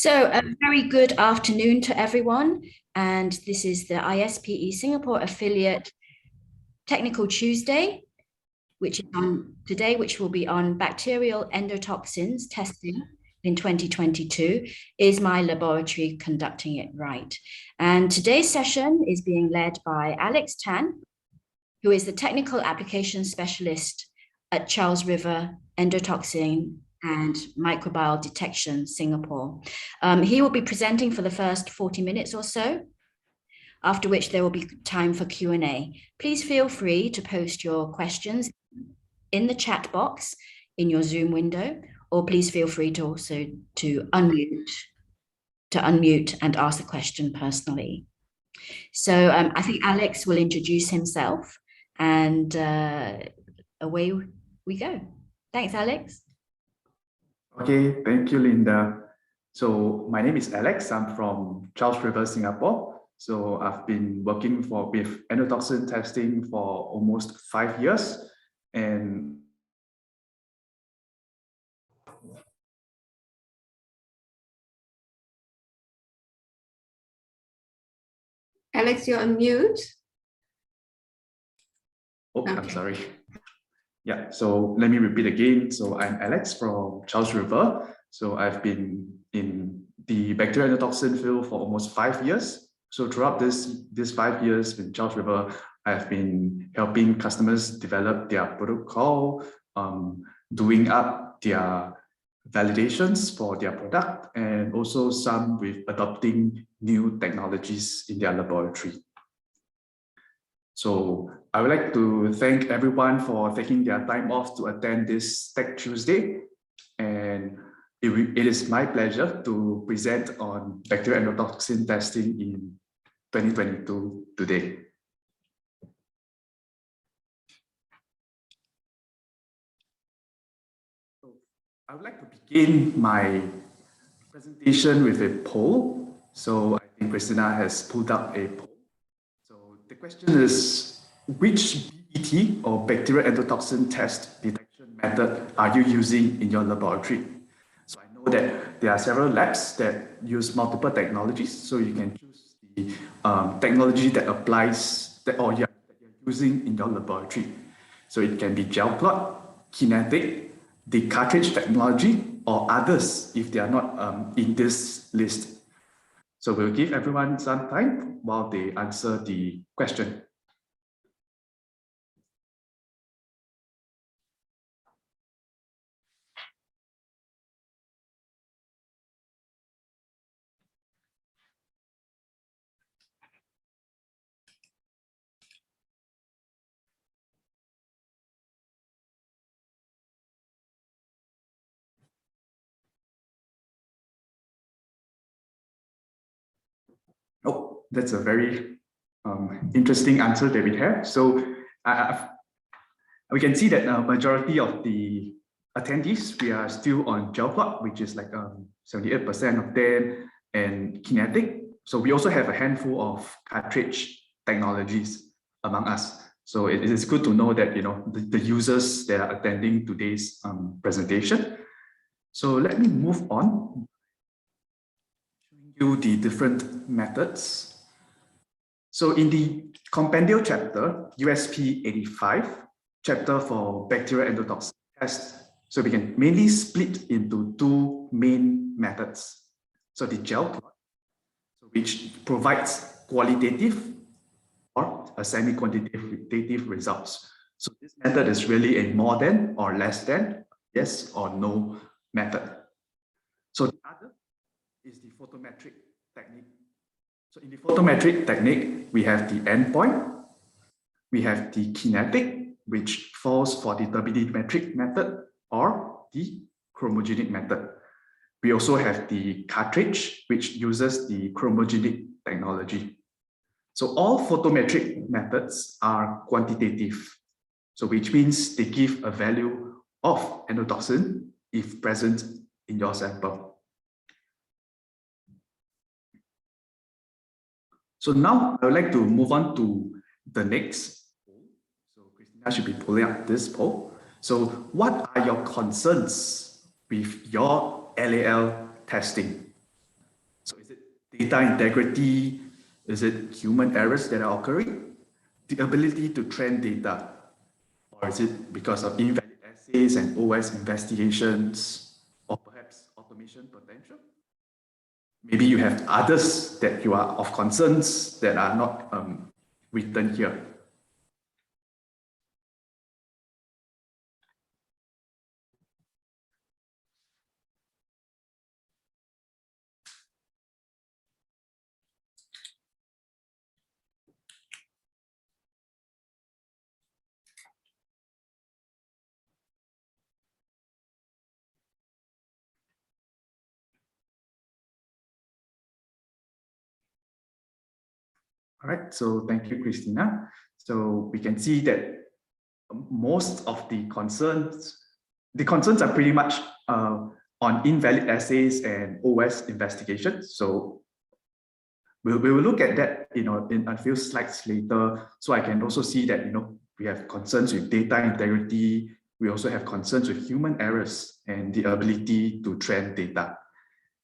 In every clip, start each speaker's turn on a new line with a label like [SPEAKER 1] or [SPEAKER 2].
[SPEAKER 1] A very good afternoon to everyone. And this is the ISPE Singapore affiliate Technical Tuesday, which is on today, which will be on bacterial endotoxins testing in 2022. Is my laboratory conducting it right? And today's session is being led by Alex Tan, who is the technical application specialist at Charles River Endotoxin and Microbial Detection, Singapore. He will be presenting for the first 40 minutes or so, after which there will be time for Q&A. Please feel free to post your questions in the chat box in your Zoom window, or please feel free to also unmute and ask the question personally. So I think Alex will introduce himself and away we go. Thanks, Alex.
[SPEAKER 2] Okay, thank you, Linda. So my name is Alex. I'm from Charles River, Singapore. So I've been working with endotoxin testing for almost 5 years. And
[SPEAKER 3] Alex, you're on mute.
[SPEAKER 2] Oh, okay. I'm sorry. Yeah, so let me repeat again. So I'm Alex from Charles River. So I've been in the bacterial endotoxin field for almost 5 years. So throughout this 5 years in Charles River, I've been helping customers develop their protocol, doing up their validations for their product, and also some with adopting new technologies in their laboratory. So I would like to thank everyone for taking their time off to attend this Tech Tuesday. And it is my pleasure to present on bacterial endotoxin testing in 2022 today. So I would like to begin my presentation with a poll. So I think Christina has pulled up a poll. The question is, which BET or bacterial endotoxin test detection method are you using in your laboratory? So I know that there are several labs that use multiple technologies, so you can choose the technology that applies that you're using in your laboratory. So it can be gel plot, kinetic, the Cartridge Technology, or others if they are not in this list. So we'll give everyone some time while they answer the question. Oh, that's a very interesting answer that we have. So we can see that a majority of the attendees, we are still on gel plot, which is like 78% of them, and kinetic. So we also have a handful of cartridge technologies among us. So it is good to know that the users that are attending today's presentation. So let me move on. The different methods. So in the compendial chapter, USP 85, chapter for bacterial endotoxin test, so we can mainly split into two main methods. So the gel plot, which provides qualitative or a semi-quantitative results. So this method is really a more than or less than, yes or no method. So the other is the photometric technique. So in the photometric technique, we have the endpoint, we have the kinetic, which falls for the turbidimetric method or the chromogenic method. We also have the cartridge, which uses the chromogenic technology. So all photometric methods are quantitative, so which means they give a value of endotoxin if present in your sample. So now I would like to move on to the next poll. So Christina should be pulling up this poll. So what are your concerns with your LAL testing? data integrity? Is it human errors that are occurring? The ability to trend data? Or is it because of invalid assays and OS investigations? Or perhaps automation potential? Maybe you have others that you are of concerns that are not written here. All right, so thank you, Christina. So we can see that most of the concerns are pretty much on invalid assays and OS investigations. So we will look at that, in a few slides later. So I can also see that, we have concerns with data integrity. We also have concerns with human errors and the ability to trend data.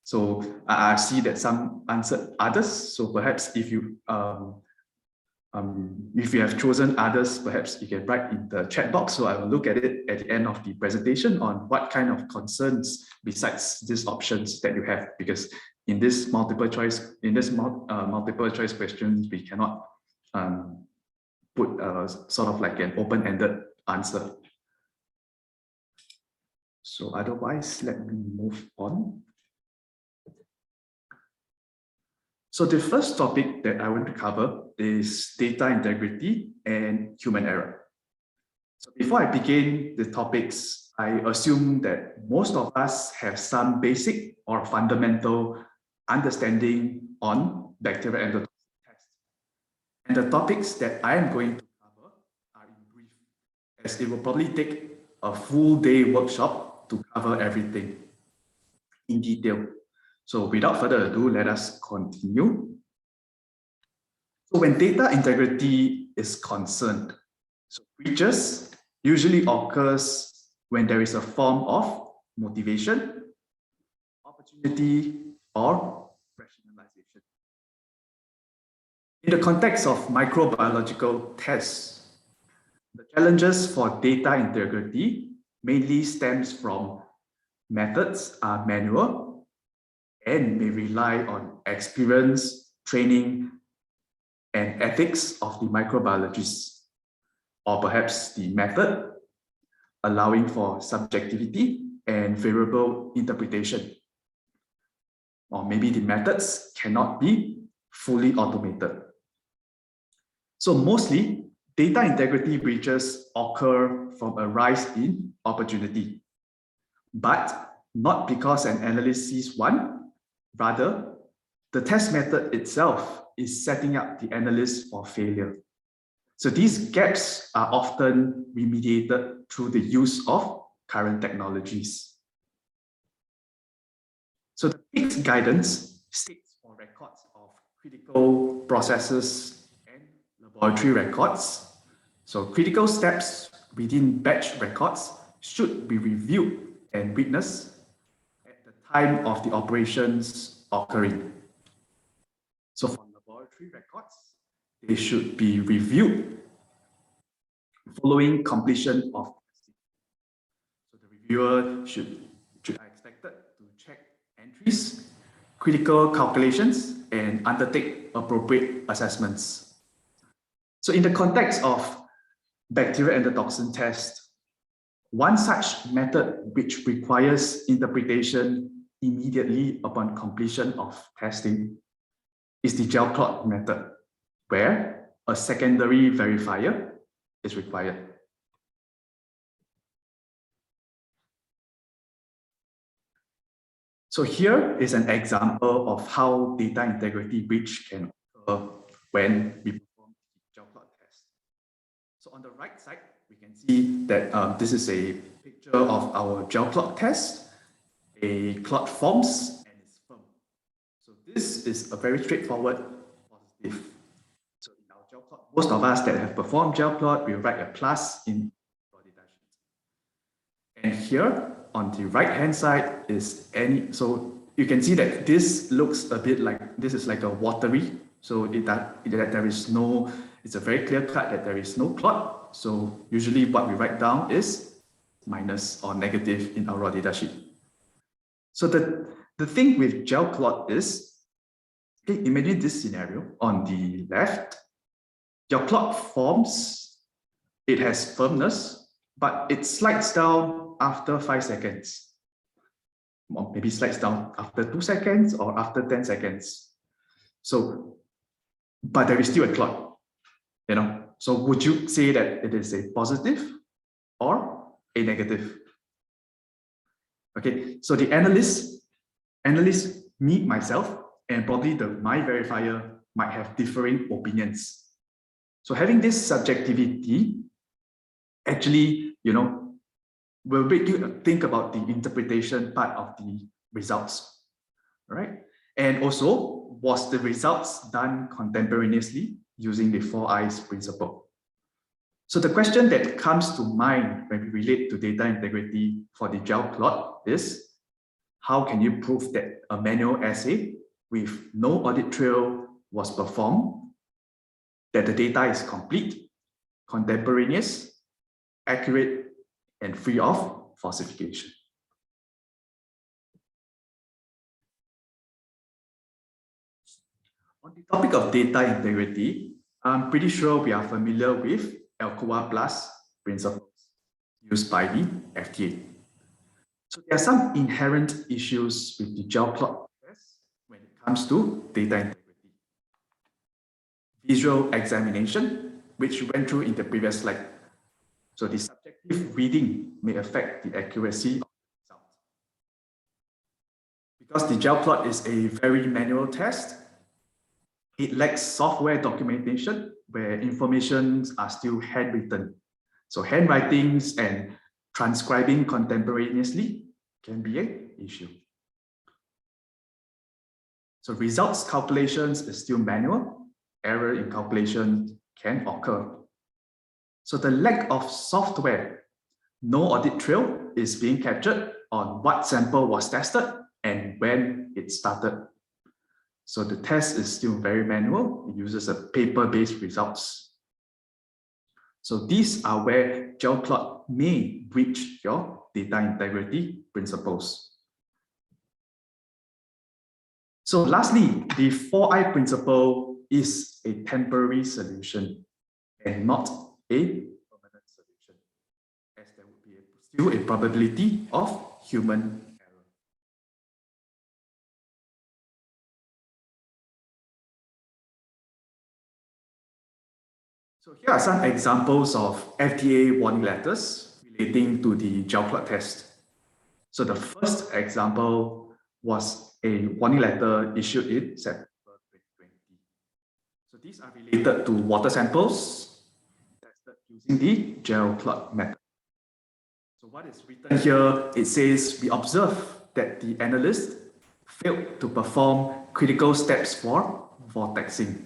[SPEAKER 2] So I see that some answered others. So perhaps if you have chosen others, perhaps you can write in the chat box. So I will look at it at the end of the presentation on what kind of concerns besides these options that you have, because in this multiple choice questions, we cannot put sort of like an open-ended answer. So otherwise, let me move on. So the first topic that I want to cover is data integrity and human error. So before I begin the topics, I assume that most of us have some basic or fundamental understanding on bacterial endotoxin test. And the topics that I am going to cover are in brief, as it will probably take a full day workshop to cover everything in detail. So without further ado, let us continue. So when data integrity is concerned, so breaches usually occurs when there is a form of motivation, opportunity, or rationalization. In the context of microbiological tests, the challenges for data integrity mainly stems from methods are manual and may rely on experience, training, and ethics of the microbiologists, or perhaps the method allowing for subjectivity and variable interpretation. Or maybe the methods cannot be fully automated. So mostly, data integrity breaches occur from a rise in opportunity, but not because an analyst sees one. Rather, the test method itself is setting up the analyst for failure. So these gaps are often remediated through the use of current technologies. So the PICS guidance states for records of critical processes and laboratory records. So critical steps within batch records should be reviewed and witnessed at the time of the operations occurring. So for laboratory records, they should be reviewed following completion of testing. So the reviewer should are expected to check entries, critical calculations, and undertake appropriate assessments. So in the context of bacterial endotoxin test, one such method which requires interpretation immediately upon completion of testing is the gel clot method, where a secondary verifier is required. So here is an example of how data integrity breach can occur when we perform the gel clot test. So on the right side, we can see that this is a picture of our gel clot test. A clot forms and is firm. So this is a very straightforward positive. So in our gel clot, most of us that have performed gel clot, we write a plus in validation. And here on the right hand side is so you can see that this looks a bit like, this is like a watery. So there is no, it's a very clear cut that there is no clot. So usually what we write down is minus or negative in our raw data sheet. So the thing with gel clot is, okay, imagine this scenario on the left. Your clot forms, it has firmness, but it slides down after 5 seconds. Or maybe slides down after 2 seconds or after 10 seconds. So, but there is still a clot, you know. So would you say that it is a positive or a negative? Okay, so the analysts, me, myself, and probably my verifier might have differing opinions. So having this subjectivity actually, you know, will make you think about the interpretation part of the results, right? And also, was the results done contemporaneously using the 4 eyes principle? So the question that comes to mind when we relate to data integrity for the gel clot is, how can you prove that a manual assay with no audit trail was performed, that the data is complete, contemporaneous, accurate, and free of falsification? On the topic of data integrity, I'm pretty sure we are familiar with ALCOA Plus principles used by the FDA. So there are some inherent issues with the gel clot test when it comes to data integrity. Visual examination, which we went through in the previous slide. So the subjective reading may affect the accuracy of the result. Because the gel plot is a very manual test, it lacks software documentation where informations are still handwritten. So handwritings and transcribing contemporaneously can be an issue. So results calculations is still manual. Error in calculation can occur. So the lack of software, no audit trail is being captured on what sample was tested and when it started. So the test is still very manual. It uses a paper-based results. So these are where gel clot may breach your data integrity principles. So lastly, the 4-eye principle is a temporary solution and not a permanent solution, as there would be still a probability of human error. So here are some examples of FDA warning letters relating to the gel clot test. So the first example was a warning letter issued in September 2020. So these are related to water samples tested using the gel clot method. So what is written here, it says, we observe that the analyst failed to perform critical steps for vortexing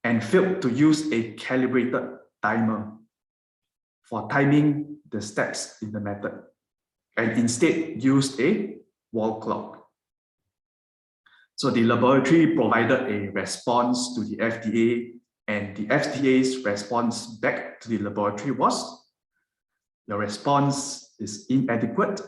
[SPEAKER 2] and failed to use a calibrated timer for timing the steps in the method, and instead used a wall clock. So the laboratory provided a response to the FDA, and the FDA's response back to the laboratory was, your response is inadequate.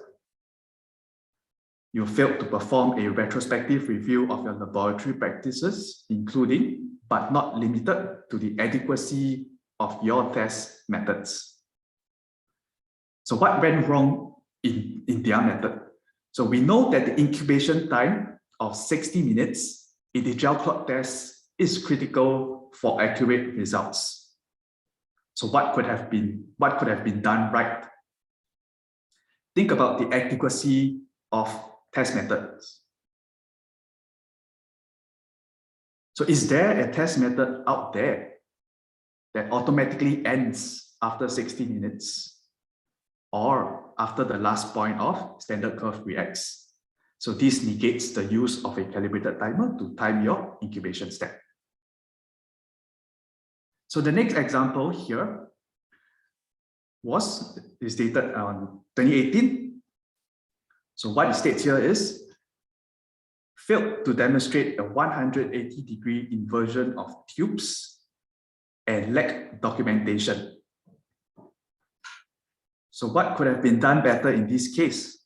[SPEAKER 2] You failed to perform a retrospective review of your laboratory practices, including but not limited to the adequacy of your test methods. So what went wrong in their method? So we know that the incubation time of 60 minutes in the gel clot test is critical for accurate results. So what could have been done right? Think about the adequacy of test methods. So is there a test method out there that automatically ends after 60 minutes or after the last point of standard curve reacts? So this negates the use of a calibrated timer to time your incubation step. So the next example here is dated on 2018. So what it states here is, failed to demonstrate a 180-degree inversion of tubes and lacked documentation. So what could have been done better in this case?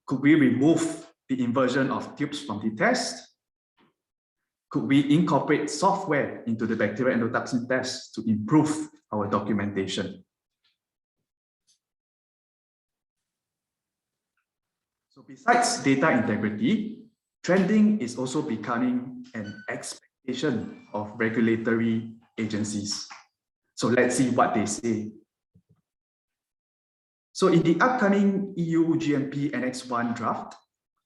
[SPEAKER 2] Could we remove the inversion of tubes from the test? Could we incorporate software into the bacterial endotoxin test to improve our documentation? So besides data integrity, trending is also becoming an expectation of regulatory agencies. So let's see what they say. So in the upcoming EU GMP Annex 1 draft,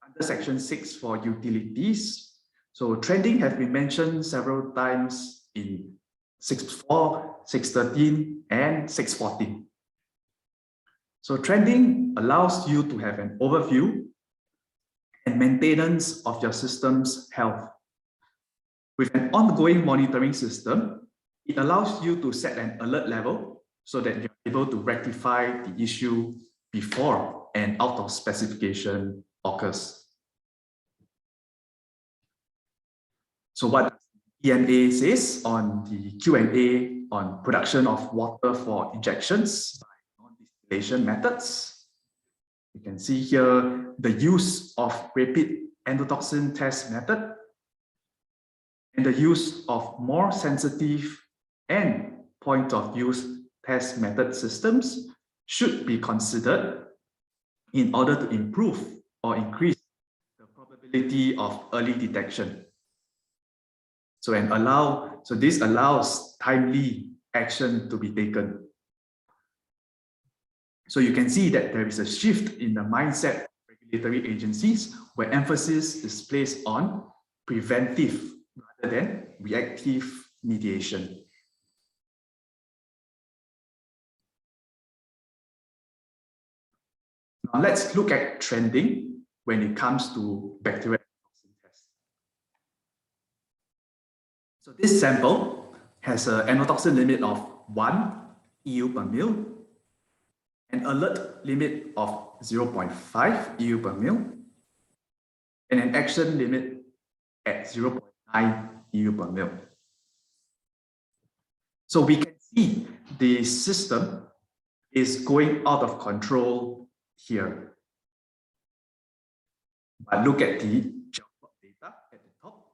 [SPEAKER 2] under Section 6 for utilities, so trending has been mentioned several times in 6.4, 6.13, and 6.14. So trending allows you to have an overview and maintenance of your system's health. With an ongoing monitoring system, it allows you to set an alert level so that you're able to rectify the issue before an out of specification occurs. So what EMA says on the Q&A on production of water for injections by non-distillation methods. You can see here the use of rapid endotoxin test method and the use of more sensitive and point of use test method systems should be considered in order to improve or increase the probability of early detection. So this allows timely action to be taken. So you can see that there is a shift in the mindset of regulatory agencies where emphasis is placed on preventive rather than reactive mediation. Now let's look at trending when it comes to bacterial endotoxin test. So this sample has an endotoxin limit of 1 EU per mil, an alert limit of 0.5 EU per mil, and an action limit at 0.9 EU per mil. So we can see the system is going out of control here. But look at the gel plot data at the top.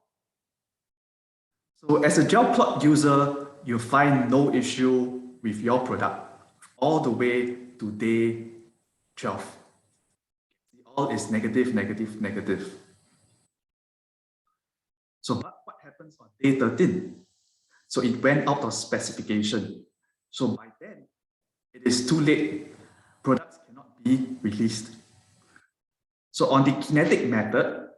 [SPEAKER 2] So as a gel plot user, you find no issue with your product all the way to day 12. All is negative, negative, negative. So but what happens on day 13? So it went out of specification. So by then, it is too late. Products cannot be released. So on the kinetic method,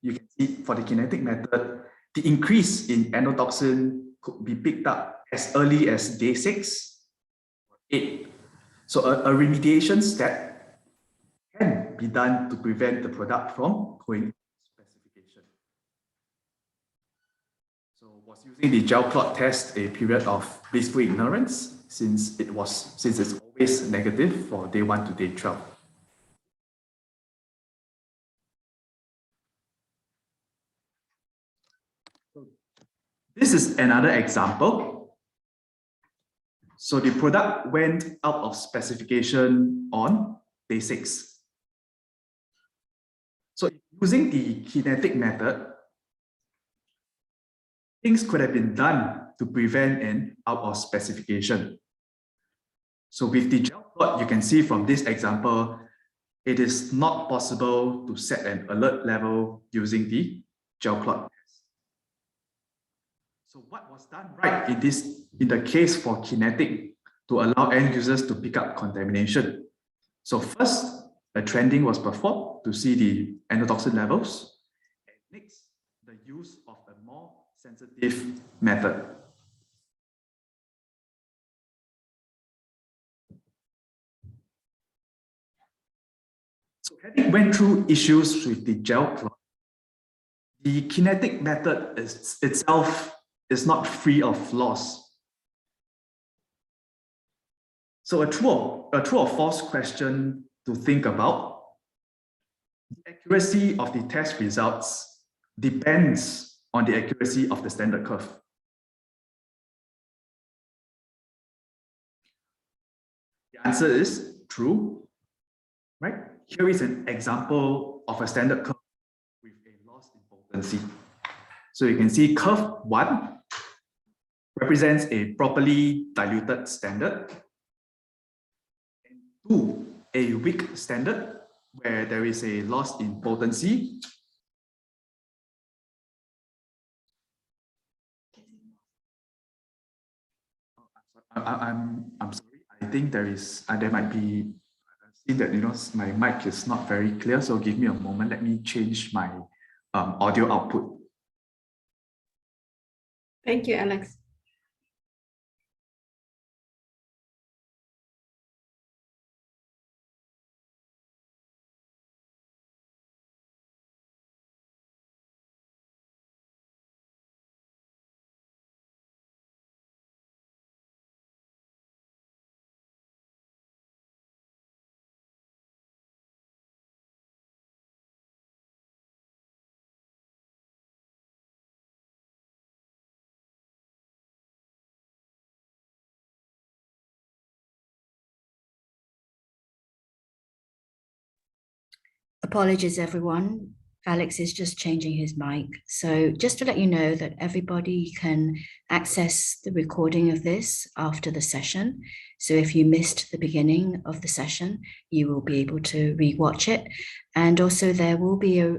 [SPEAKER 2] you can see for the kinetic method, the increase in endotoxin could be picked up as early as day 6 or 8. So a remediation step can be done to prevent the product from going into specification. So was using the gel plot test a period of blissful ignorance since it's always negative for day 1 to day 12. So this is another example. So the product went out of specification on day 6. So using the kinetic method, things could have been done to prevent an out of specification. So with the gel plot, you can see from this example, it is not possible to set an alert level using the gel plot test. So what was done right in the case for kinetic to allow end users to pick up contamination? So first, a trending was performed to see the endotoxin levels. And next, the use of a more sensitive method. So having went through issues with the gel plot, the kinetic method itself is not free of flaws. So a true or false question to think about The accuracy of the test results depends on the accuracy of the standard curve. The answer is true, right? Here is an example of a standard curve with a loss in potency. So you can see curve 1 represents a properly diluted standard, and 2, a weak standard where there is a loss in potency. I'm sorry. I think there might be. I see that my mic is not very clear. So give me a moment. Let me change my audio output.
[SPEAKER 3] Thank you, Alex.
[SPEAKER 1] Apologies, everyone. Alex is just changing his mic. So just to let you know that everybody can access the recording of this after the session. So if you missed the beginning of the session, you will be able to rewatch it. And also there will be a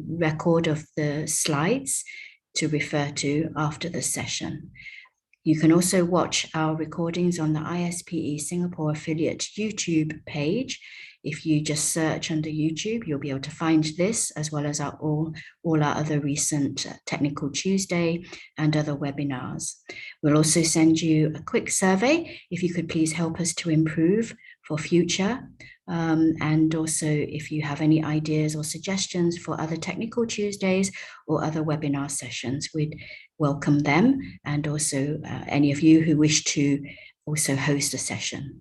[SPEAKER 1] record of the slides to refer to after the session. You can also watch our recordings on the ISPE Singapore affiliate YouTube page. If you just search under YouTube, you'll be able to find this as well as all our other recent Technical Tuesday and other webinars. We'll also send you a quick survey if you could please help us to improve for future. And also if you have any ideas or suggestions for other Technical Tuesdays or other webinar sessions, we'd welcome them, and also any of you who wish to also host a session.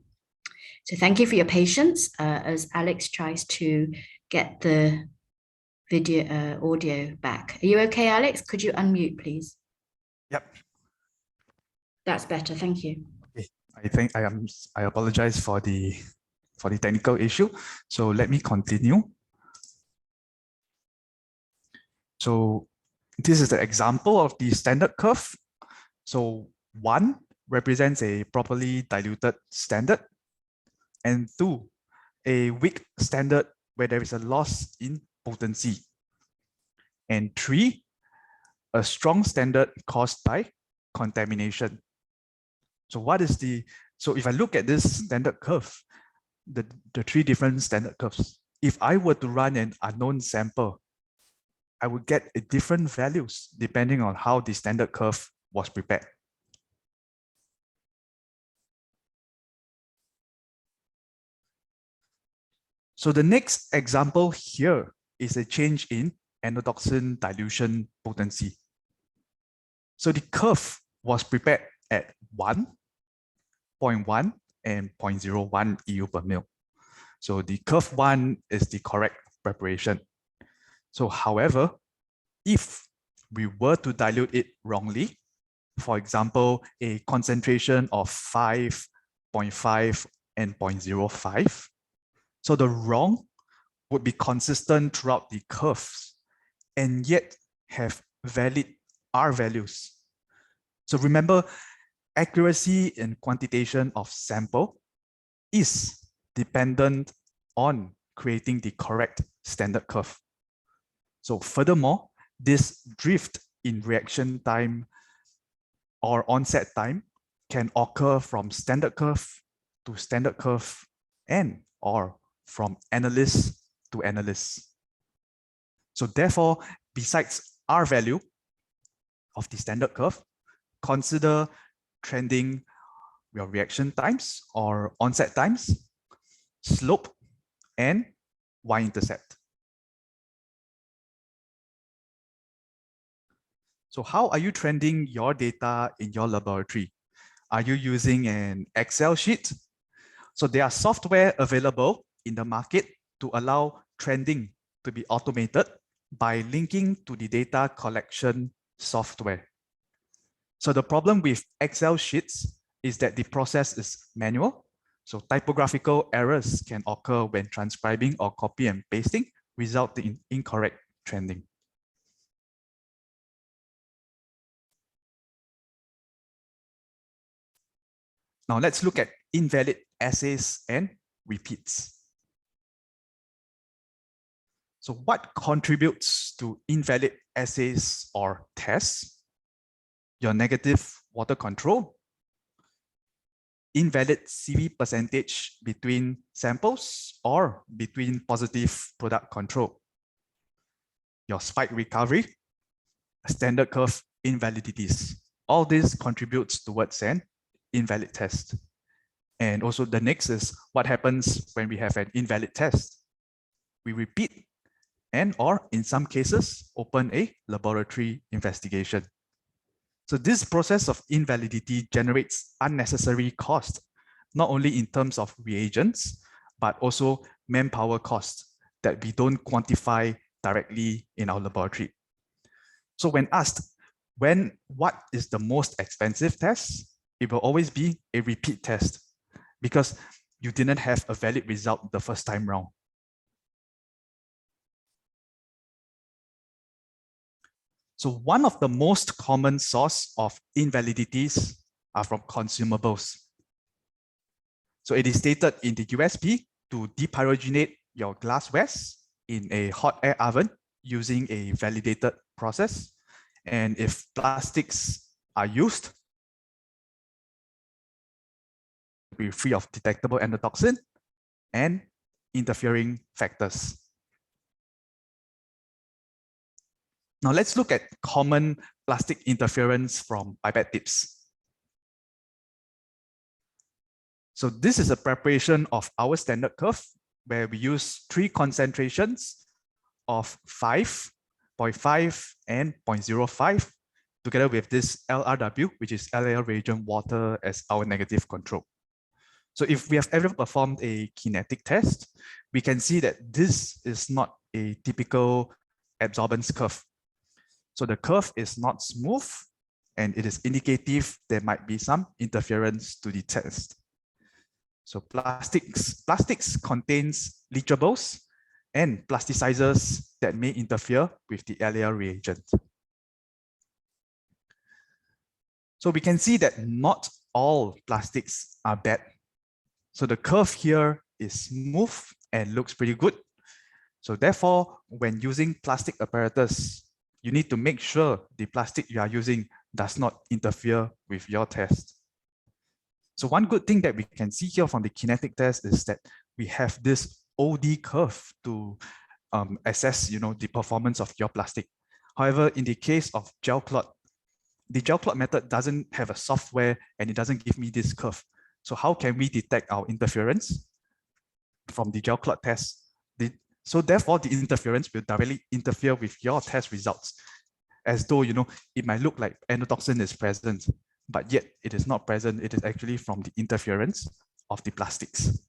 [SPEAKER 1] So thank you for your patience as Alex tries to get the video audio back. Are you okay, Alex? Could you unmute, please?
[SPEAKER 4] Yep.
[SPEAKER 1] That's better. Thank you.
[SPEAKER 4] Okay. I think I apologize for the technical issue. So let me continue. So this is the example of the standard curve. So 1 represents a properly diluted standard, and 2, a weak standard where there is a loss in potency, and 3, a strong standard caused by contamination. So so if I look at this standard curve, the 3 different standard curves, if I were to run an unknown sample, I would get different values depending on how the standard curve was prepared. So the next example here is a change in endotoxin dilution potency. So the curve was prepared at 1, 0.1, and 0.01 EU per mil. So the curve 1 is the correct preparation. So however, if we were to dilute it wrongly, for example, a concentration of 5.5 and 0.05, so the wrong would be consistent throughout the curves and yet have valid R values. So remember, accuracy in quantitation of sample is dependent on creating the correct standard curve. So furthermore, this drift in reaction time or onset time can occur from standard curve to standard curve and or from analyst to analyst. So therefore, besides R value of the standard curve, consider trending your reaction times or onset times, slope, and y-intercept. So how are you trending your data in your laboratory? Are you using an Excel sheet? So there are software available in the market to allow trending to be automated by linking to the data collection software. So the problem with Excel sheets is that the process is manual. So typographical errors can occur when transcribing or copy and pasting, resulting in incorrect trending. Now let's look at invalid assays and repeats. So what contributes to invalid assays or tests? Your negative water control, invalid CV percentage between samples or between positive product control, your spike recovery, standard curve invalidities. All this contributes towards an invalid test. And also the next is what happens when we have an invalid test. We repeat and or in some cases open a laboratory investigation. So this process of invalidity generates unnecessary cost, not only in terms of reagents, but also manpower costs that we don't quantify directly in our laboratory. So when asked, what is the most expensive test? It will always be a repeat test because you didn't have a valid result the first time round. So one of the most common source of invalidities are from consumables. So it is stated in the USP to depyrogenate your glasswares in a hot air oven using a validated process. And if plastics are used, be free of detectable endotoxin and interfering factors. Now let's look at common plastic interference from pipette tips. So this is a preparation of our standard curve where we use 3 concentrations of 5, 0.5 and 0.05 together with this LRW, which is LAL reagent water as our negative control. So if we have ever performed a kinetic test, we can see that this is not a typical absorbance curve. So the curve is not smooth and it is indicative there might be some interference to the test. So plastics contains leachables and plasticizers that may interfere with the LAL reagent. So we can see that not all plastics are bad. So the curve here is smooth and looks pretty good. So therefore, when using plastic apparatus, you need to make sure the plastic you are using does not interfere with your test. So one good thing that we can see here from the kinetic test is that we have this OD curve to assess, the performance of your plastic. However, in the case of gel clot, the gel clot method doesn't have a software and it doesn't give me this curve. So how can we detect our interference from the gel clot test? So therefore, the interference will directly interfere with your test results, as though it might look like endotoxin is present, but yet it is not present. It is actually from the interference of the plastics.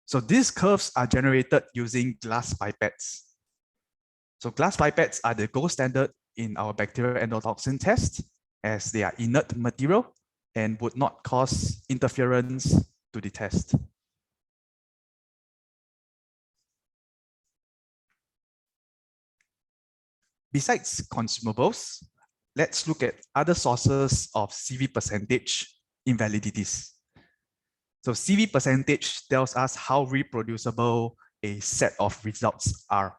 [SPEAKER 4] So these curves are generated using glass pipettes. So glass pipettes are the gold standard in our bacterial endotoxin test, as they are inert material and would not cause interference to the test. Besides consumables, let's look at other sources of CV percentage invalidities. So CV percentage tells us how reproducible a set of results are.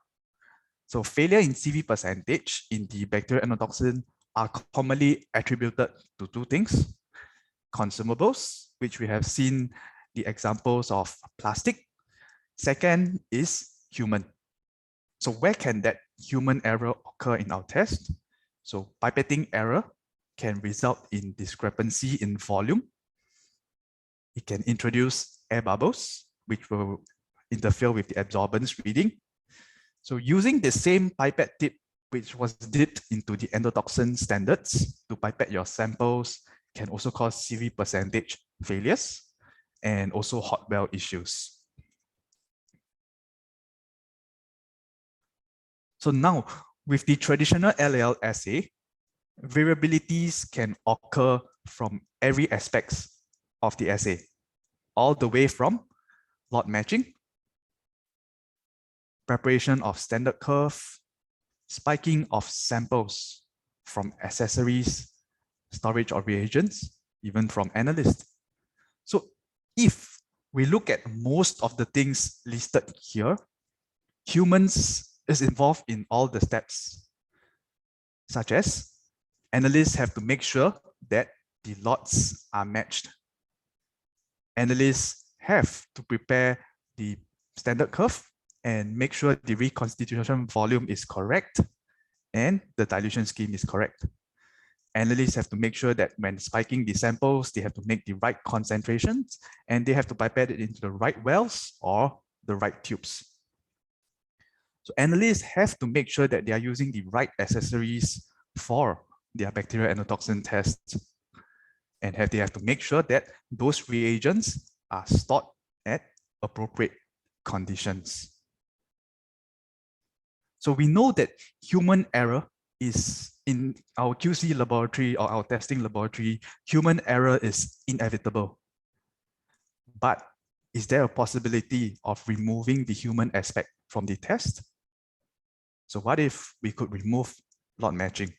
[SPEAKER 4] So failure in CV percentage in the bacterial endotoxin are commonly attributed to 2 things: consumables, which we have seen the examples of plastic. Second is human. So where can that human error occur in our test? So pipetting error can result in discrepancy in volume. It can introduce air bubbles, which will interfere with the absorbance reading. So using the same pipette tip, which was dipped into the endotoxin standards to pipette your samples, can also cause CV percentage failures. and also hot well issues. So now, with the traditional LAL assay, variabilities can occur from every aspect of the assay, all the way from lot matching, preparation of standard curve, spiking of samples from accessories, storage of reagents, even from analysts. So if we look at most of the things listed here, humans is involved in all the steps, such as analysts have to make sure that the lots are matched. Analysts have to prepare the standard curve and make sure the reconstitution volume is correct and the dilution scheme is correct. Analysts have to make sure that when spiking the samples, they have to make the right concentrations and they have to pipette it into the right wells or the right tubes. So analysts have to make sure that they are using the right accessories for their bacterial endotoxin tests. And they have to make sure that those reagents are stored at appropriate conditions. So we know that human error is in our QC laboratory or our testing laboratory, human error is inevitable. But is there a possibility of removing the human aspect from the test? So what if we could remove lot matching?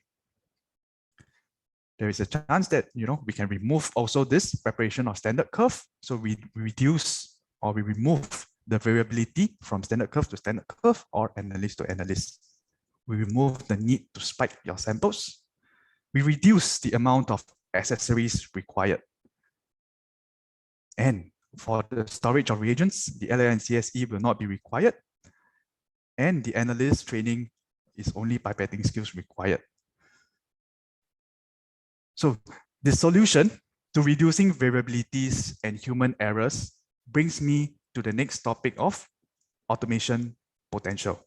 [SPEAKER 4] There is a chance that we can remove also this preparation of standard curve. So we reduce or we remove the variability from standard curve to standard curve or analyst to analyst. We remove the need to spike your samples. We reduce the amount of accessories required. And for the storage of reagents, the LAL and CSE will not be required. And the analyst training is only pipetting skills required. So the solution to reducing variabilities and human errors brings me to the next topic of automation potential.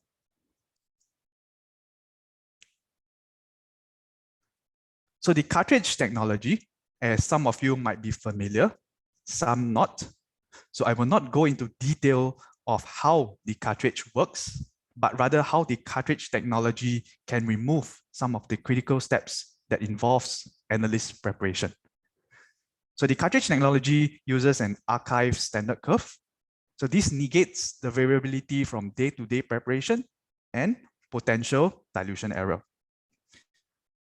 [SPEAKER 4] So the Cartridge technology, as some of you might be familiar, some not. So I will not go into detail of how the cartridge works, but rather how the Cartridge technology can remove some of the critical steps that involves analyst preparation. So the Cartridge technology uses an archive standard curve. So this negates the variability from day-to-day preparation and potential dilution error.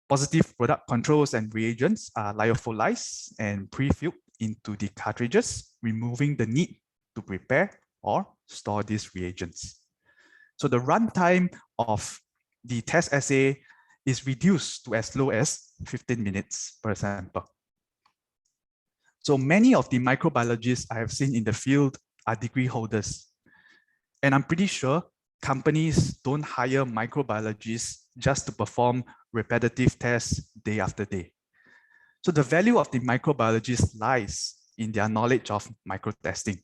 [SPEAKER 4] Positive product controls and reagents are lyophilized and pre-filled into the cartridges, removing the need to prepare or store these reagents. So the runtime of the test assay is reduced to as low as 15 minutes per sample. So many of the microbiologists I have seen in the field are degree holders. And I'm pretty sure companies don't hire microbiologists just to perform repetitive tests day after day. So the value of the microbiologist lies in their knowledge of microtesting,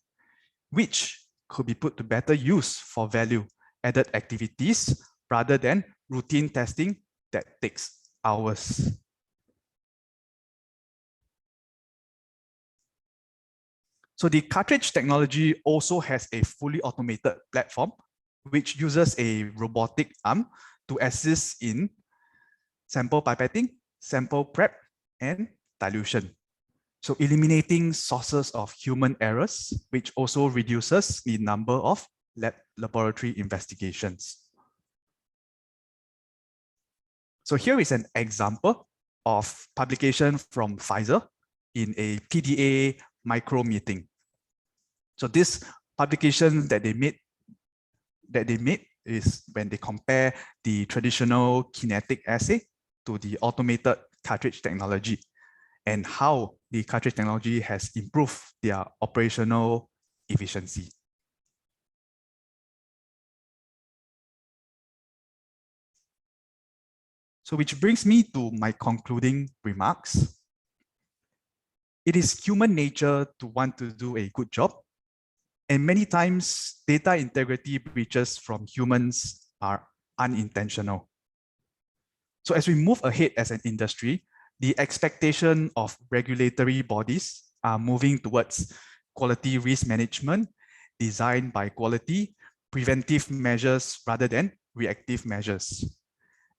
[SPEAKER 4] which could be put to better use for value-added activities rather than routine testing that takes hours. So the Cartridge technology also has a fully automated platform, which uses a robotic arm to assist in sample pipetting, sample prep, and dilution. So eliminating sources of human errors, which also reduces the number of laboratory investigations. So here is an example of publication from Pfizer in a PDA micro meeting. So this publication that they made is when they compare the traditional kinetic assay to the automated Cartridge technology and how the Cartridge technology has improved their operational efficiency. So which brings me to my concluding remarks. It is human nature to want to do a good job. And many times data integrity breaches from humans are unintentional. So as we move ahead as an industry, the expectation of regulatory bodies are moving towards quality risk management, designed by quality, preventive measures rather than reactive measures.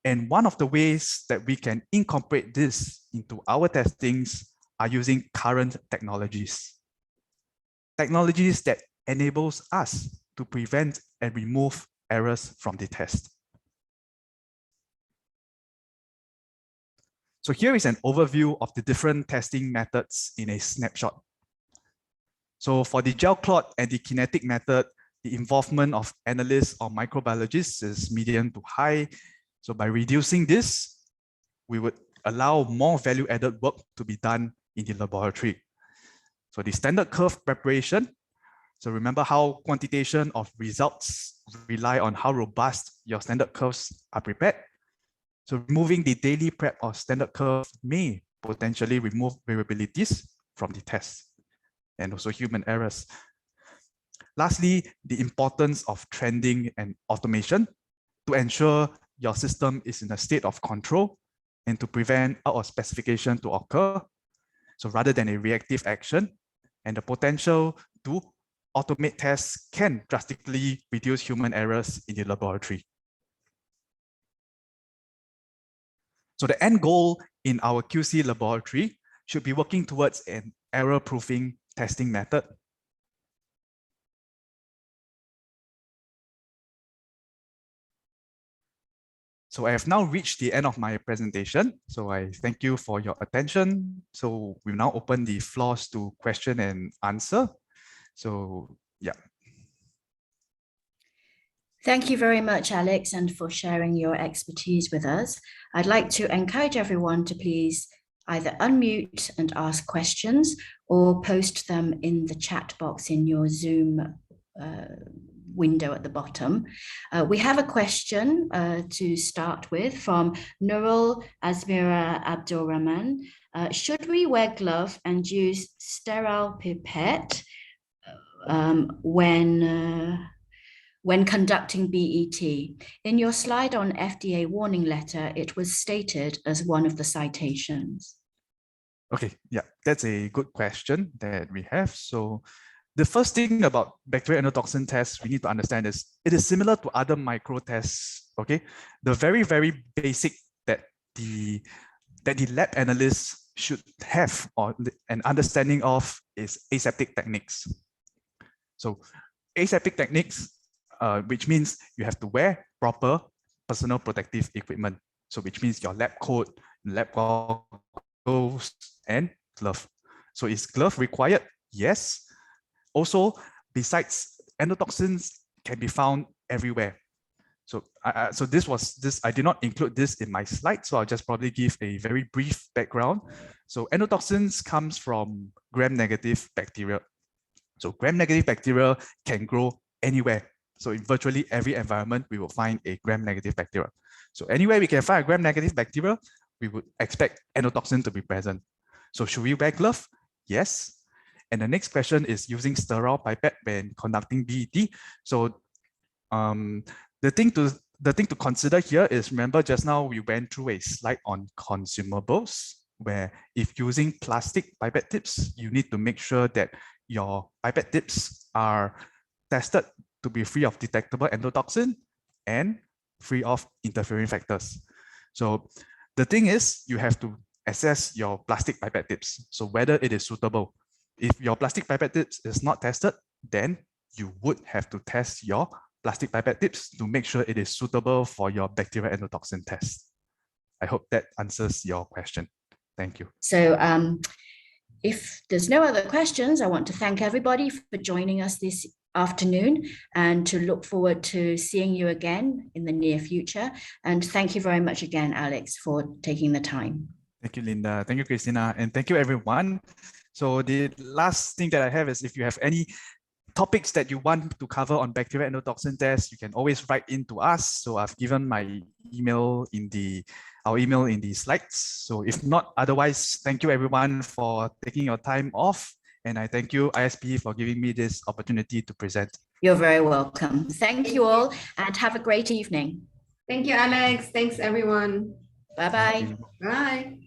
[SPEAKER 4] And one of the ways that we can incorporate this into our testings are using current technologies. Technologies that enables us to prevent and remove errors from the test. So here is an overview of the different testing methods in a snapshot. So for the gel clot and the kinetic method, the involvement of analysts or microbiologists is medium to high. So by reducing this, we would allow more value-added work to be done in the laboratory. So the standard curve preparation. So remember how quantitation of results rely on how robust your standard curves are prepared. So removing the daily prep or standard curve may potentially remove variabilities from the test and also human errors. Lastly, the importance of trending and automation to ensure your system is in a state of control and to prevent out of specification to occur. So rather than a reactive action, and the potential to automate tests can drastically reduce human errors in the laboratory. So the end goal in our QC laboratory should be working towards an error-proofing testing method. So I have now reached the end of my presentation. So I thank you for your attention. So we now open the floors to question and answer. So yeah.
[SPEAKER 1] Thank you very much, Alex, and for sharing your expertise with us. I'd like to encourage everyone to please either unmute and ask questions or post them in the chat box in your Zoom window at the bottom. We have a question to start with from Nurul Azmira Abdul Rahman. Should we wear glove and use sterile pipette when conducting BET? In your slide on FDA warning letter, it was stated as one of the citations.
[SPEAKER 4] Okay, yeah, that's a good question that we have. So the first thing about bacterial endotoxin tests we need to understand is it is similar to other micro tests. Okay, the very, very basic that the lab analysts should have or an understanding of is aseptic techniques. So aseptic techniques, which means you have to wear proper personal protective equipment. So which means your lab coat, lab goggles, and glove. So is glove required? Yes. Also, besides, endotoxins can be found everywhere. So, I did not include this in my slide, so I'll just probably give a very brief background. So endotoxins comes from gram-negative bacteria. So gram-negative bacteria can grow anywhere. So in virtually every environment, we will find a gram-negative bacteria. So anywhere we can find a gram-negative bacteria, we would expect endotoxin to be present. So should we wear glove? Yes. And the next question is using sterile pipette when conducting BET. So the thing to consider here is, remember just now we went through a slide on consumables, where if using plastic pipette tips, you need to make sure that your pipette tips are tested to be free of detectable endotoxin and free of interfering factors. So the thing is, you have to assess your plastic pipette tips. So whether it is suitable. If your plastic pipette tips is not tested, then you would have to test your plastic pipette tips to make sure it is suitable for your bacterial endotoxin test. I hope that answers your question. Thank you.
[SPEAKER 1] So if there's no other questions, I want to thank everybody for joining us this afternoon and to look forward to seeing you again in the near future. And thank you very much again, Alex, for taking the time.
[SPEAKER 4] Thank you, Linda. Thank you, Christina. And thank you, everyone. So the last thing that I have is, if you have any topics that you want to cover on bacterial endotoxin test, you can always write in to us. So I've given my email our email in the slides. So if not, otherwise, thank you everyone for taking your time off. And I thank you, ISP, for giving me this opportunity to present.
[SPEAKER 1] You're very welcome. Thank you all and have a great evening.
[SPEAKER 3] Thank you, Alex. Thanks, everyone.
[SPEAKER 1] Bye-bye.
[SPEAKER 3] Bye.